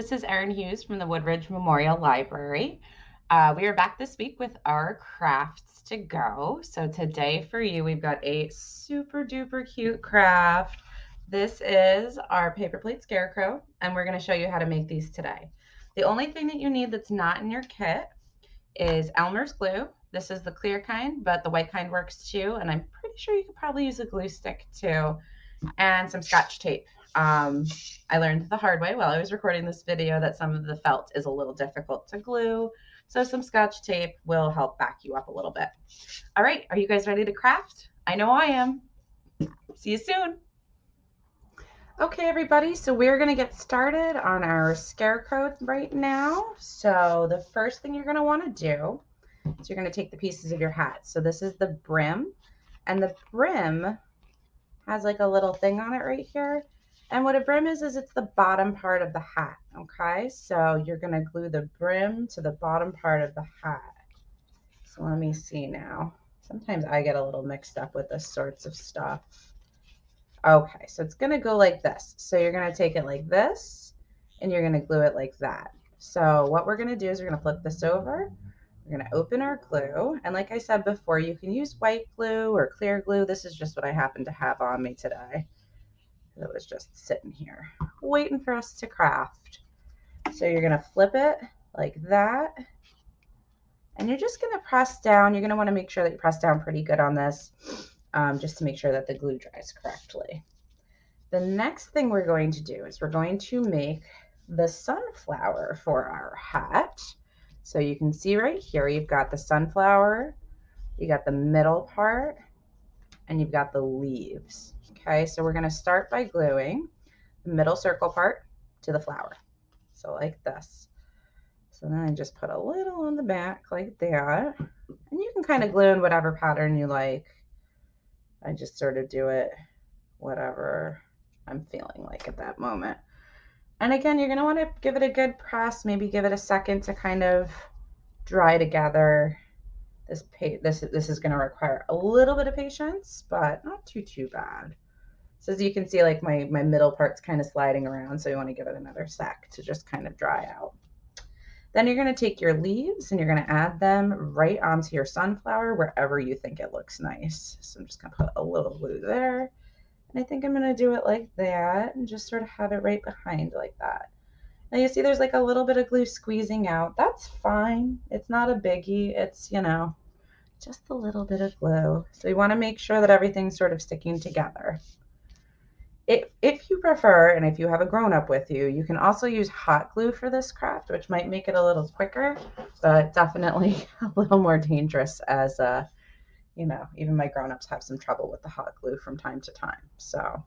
This is Erin Hughes from the Woodridge Memorial Library. We are back this week with our crafts to go. So today for you, we've got a super duper cute craft. This is our paper plate scarecrow, and we're going to show you how to make these today. The only thing that you need that's not in your kit is Elmer's glue. This is the clear kind, but the white kind works too. And I'm pretty sure you could probably use a glue stick too, and some Scotch tape. I learned the hard way while I was recording this video that some of the felt is a little difficult to glue, so some Scotch tape will help back you up a little bit. All right, are you guys ready to craft? I know I am. See you soon. Okay, everybody, so we're going to get started on our scarecrow right now. So the first thing you're going to want to do is you're going to take the pieces of your hat. So this is the brim, and the brim has like a little thing on it right here. And what a brim is it's the bottom part of the hat, okay? So you're gonna glue the brim to the bottom part of the hat. So let me see now. Sometimes I get a little mixed up with this sorts of stuff. Okay, so it's gonna go like this. So you're gonna take it like this, and you're gonna glue it like that. So what we're gonna do is we're gonna flip this over. We're gonna open our glue. And like I said before, you can use white glue or clear glue. This is just what I happen to have on me today. It was just sitting here waiting for us to craft. So you're gonna flip it like that. And you're just gonna press down. You're gonna wanna make sure that you press down pretty good on this, just to make sure that the glue dries correctly. The next thing we're going to do is we're going to make the sunflower for our hat. So you can see right here, you've got the sunflower, you got the middle part, and you've got the leaves. Okay, so we're gonna start by gluing the middle circle part to the flower. So like this. So then I just put a little on the back like that. And you can kind of glue in whatever pattern you like. I just sort of do it whatever I'm feeling like at that moment. And again, you're gonna wanna give it a good press, maybe give it a second to kind of dry together. This is gonna require a little bit of patience, but not too bad. So as you can see, like my middle part's kind of sliding around, so you want to give it another sec to just kind of dry out. Then you're going to take your leaves and you're going to add them right onto your sunflower wherever you think it looks nice. So I'm just going to put a little glue there. And I think I'm going to do it like that and just sort of have it right behind like that. Now you see there's like a little bit of glue squeezing out. That's fine. It's not a biggie. It's, just a little bit of glue. So you want to make sure that everything's sort of sticking together. If you prefer, and if you have a grown-up with you, you can also use hot glue for this craft, which might make it a little quicker, but definitely a little more dangerous as, even my grown-ups have some trouble with the hot glue from time to time. So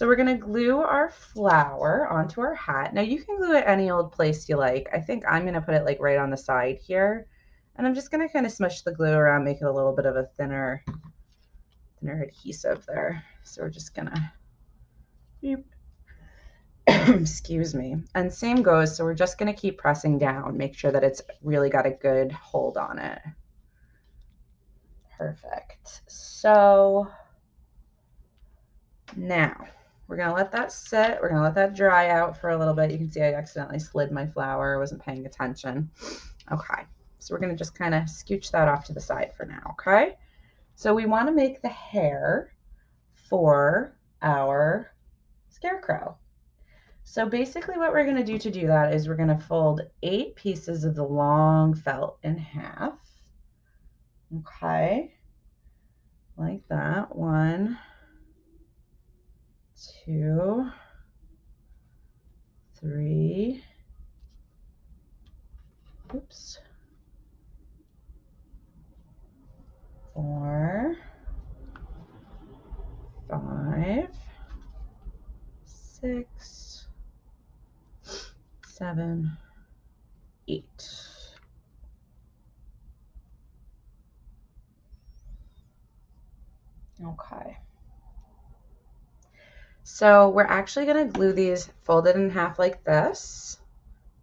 we're going to glue our flower onto our hat. Now you can glue it any old place you like. I think I'm going to put it like right on the side here. And I'm just going to kind of smush the glue around, make it a little bit of a thinner adhesive there. So we're just going to excuse me. And same goes, so we're just going to keep pressing down, make sure that it's really got a good hold on it. Perfect. So now we're going to let that sit. We're going to let that dry out for a little bit. You can see I accidentally slid my flower. I wasn't paying attention. Okay, so we're going to just kind of scooch that off to the side for now, okay? So we want to make the hair for our scarecrow. So basically what we're going to do that is we're going to fold 8 pieces of the long felt in half. Okay, like that. 1, 2, 3, oops, 4, 5, 6, 7, 8. Okay. So we're actually going to glue these folded in half like this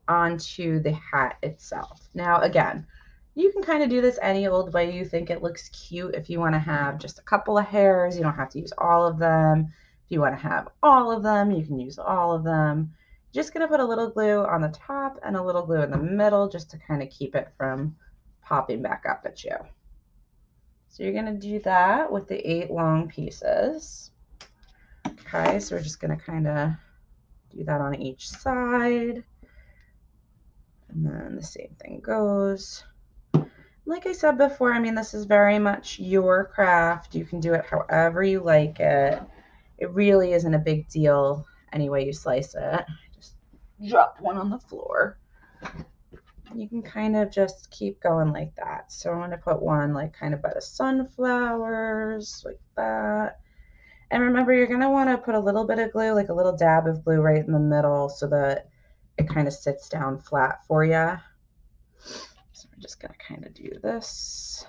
onto the hat itself. Now, again, you can kind of do this any old way you think it looks cute. If you want to have just a couple of hairs, you don't have to use all of them. If you want to have all of them, you can use all of them. Just gonna put a little glue on the top and a little glue in the middle just to kind of keep it from popping back up at you. So you're gonna do that with the 8 long pieces. Okay, so we're just gonna kind of do that on each side. And then the same thing goes. Like I said before, I mean, this is very much your craft. You can do it however you like it. It really isn't a big deal any way you slice it. Just drop one on the floor. You can kind of just keep going like that. So I'm going to put one like kind of by the sunflowers, like that. And remember, you're going to want to put a little bit of glue, like a little dab of glue right in the middle so that it kind of sits down flat for you. So I'm just going to kind of do this.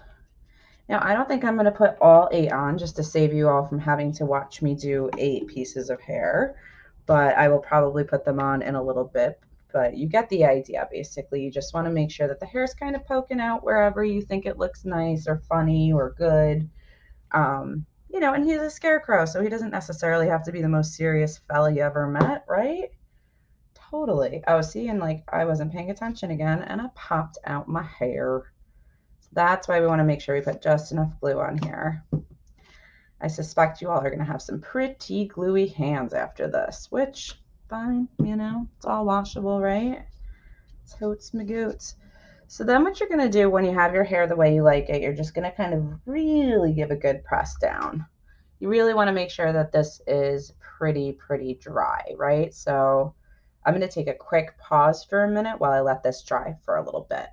Now, I don't think I'm going to put all 8 on just to save you all from having to watch me do 8 pieces of hair, but I will probably put them on in a little bit. But you get the idea, basically. You just want to make sure that the hair is kind of poking out wherever you think it looks nice or funny or good. You know, and he's a scarecrow, so he doesn't necessarily have to be the most serious fella you ever met, right? Totally. Oh, see, and like I wasn't paying attention again, and I popped out my hair. That's why we want to make sure we put just enough glue on here. I suspect you all are going to have some pretty gluey hands after this, which, fine, you know, it's all washable, right? Totes my goots. So then what you're going to do when you have your hair the way you like it, you're just going to kind of really give a good press down. You really want to make sure that this is pretty dry, right? So I'm going to take a quick pause for a minute while I let this dry for a little bit.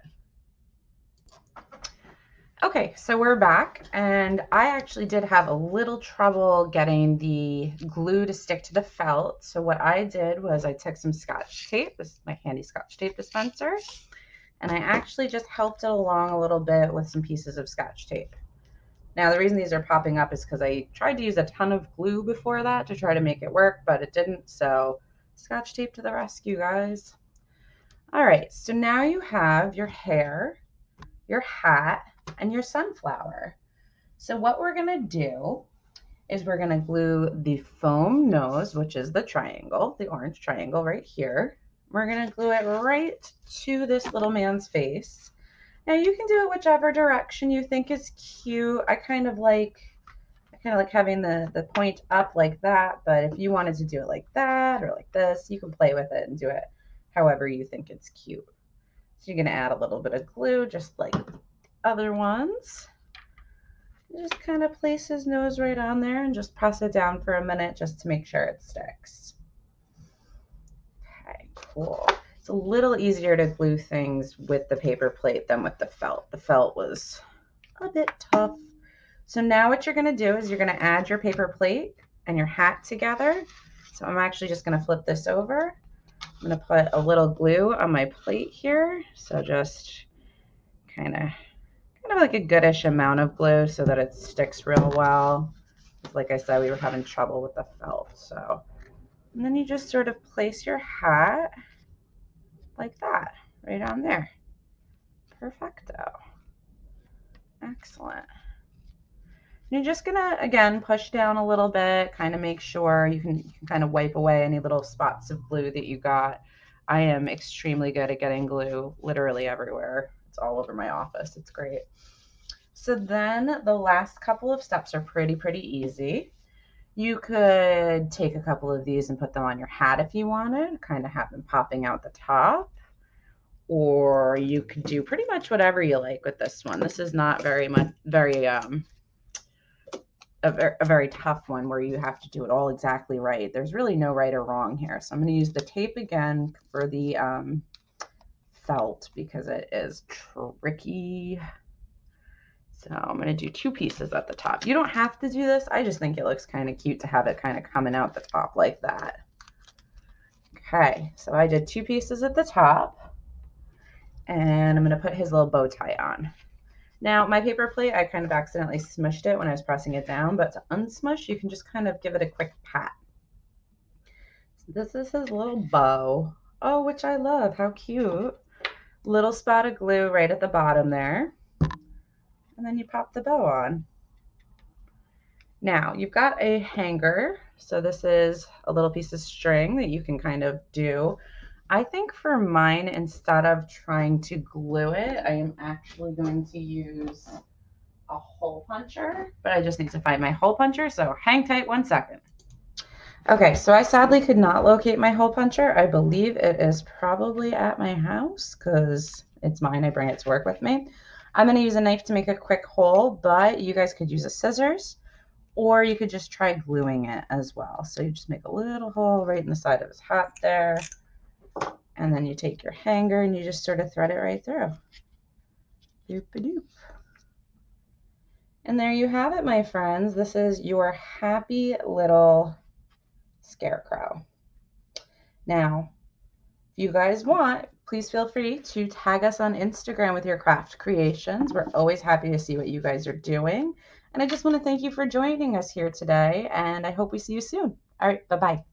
Okay, so we're back, and I actually did have a little trouble getting the glue to stick to the felt. So what I did was I took some Scotch tape, this is my handy Scotch tape dispenser, and I actually just helped it along a little bit with some pieces of Scotch tape. Now, the reason these are popping up is because I tried to use a ton of glue before that to try to make it work, but it didn't, so Scotch tape to the rescue, guys. All right, so now you have your hair, your hat, and your sunflower. So what we're gonna do is we're gonna glue the foam nose, which is the triangle, the orange triangle right here. We're gonna glue it right to this little man's face. Now you can do it whichever direction you think is cute. I kind of like having the point up like that, but if you wanted to do it like that or like this, you can play with it and do it however you think it's cute. So you're gonna add a little bit of glue just like other ones. Just kind of place his nose right on there and just press it down for a minute just to make sure it sticks. Okay, cool. It's a little easier to glue things with the paper plate than with the felt. The felt was a bit tough. So now what you're going to do is you're going to add your paper plate and your hat together. So I'm actually just going to flip this over. I'm going to put a little glue on my plate here. So just kind of like a goodish amount of glue so that it sticks real well. Like I said, we were having trouble with the felt. So, and then you just sort of place your hat like that, right on there. Perfecto. Excellent. You're just gonna, again, push down a little bit, kind of make sure you can kind of wipe away any little spots of glue that you got. I am extremely good at getting glue literally everywhere. It's all over my office. It's great. So then the last couple of steps are pretty easy. You could take a couple of these and put them on your hat if you wanted, kind of have them popping out the top. Or you could do pretty much whatever you like with this one. This is not a very tough one where you have to do it all exactly right. There's really no right or wrong here. So I'm going to use the tape again for the felt because it is tricky. So I'm going to do 2 pieces at the top. You don't have to do this. I just think it looks kind of cute to have it kind of coming out the top like that. Okay, so I did 2 pieces at the top, and I'm going to put his little bow tie on. Now, my paper plate, I kind of accidentally smushed it when I was pressing it down, but to unsmush, you can just kind of give it a quick pat. So this is his little bow. Oh, which I love. How cute. Little spot of glue right at the bottom there. And then you pop the bow on. Now you've got a hanger. So this is a little piece of string that you can kind of do. I think for mine, instead of trying to glue it, I am actually going to use a hole puncher, but I just need to find my hole puncher. So hang tight 1 second. Okay, so I sadly could not locate my hole puncher. I believe it is probably at my house because it's mine. I bring it to work with me. I'm going to use a knife to make a quick hole, but you guys could use a scissors or you could just try gluing it as well. So you just make a little hole right in the side of his hat there. And then you take your hanger and you just sort of thread it right through. Doop-a-doop. And there you have it, my friends. This is your happy little scarecrow. Now, if you guys want, please feel free to tag us on Instagram with your craft creations. We're always happy to see what you guys are doing. And I just want to thank you for joining us here today, and I hope we see you soon. All right, bye-bye.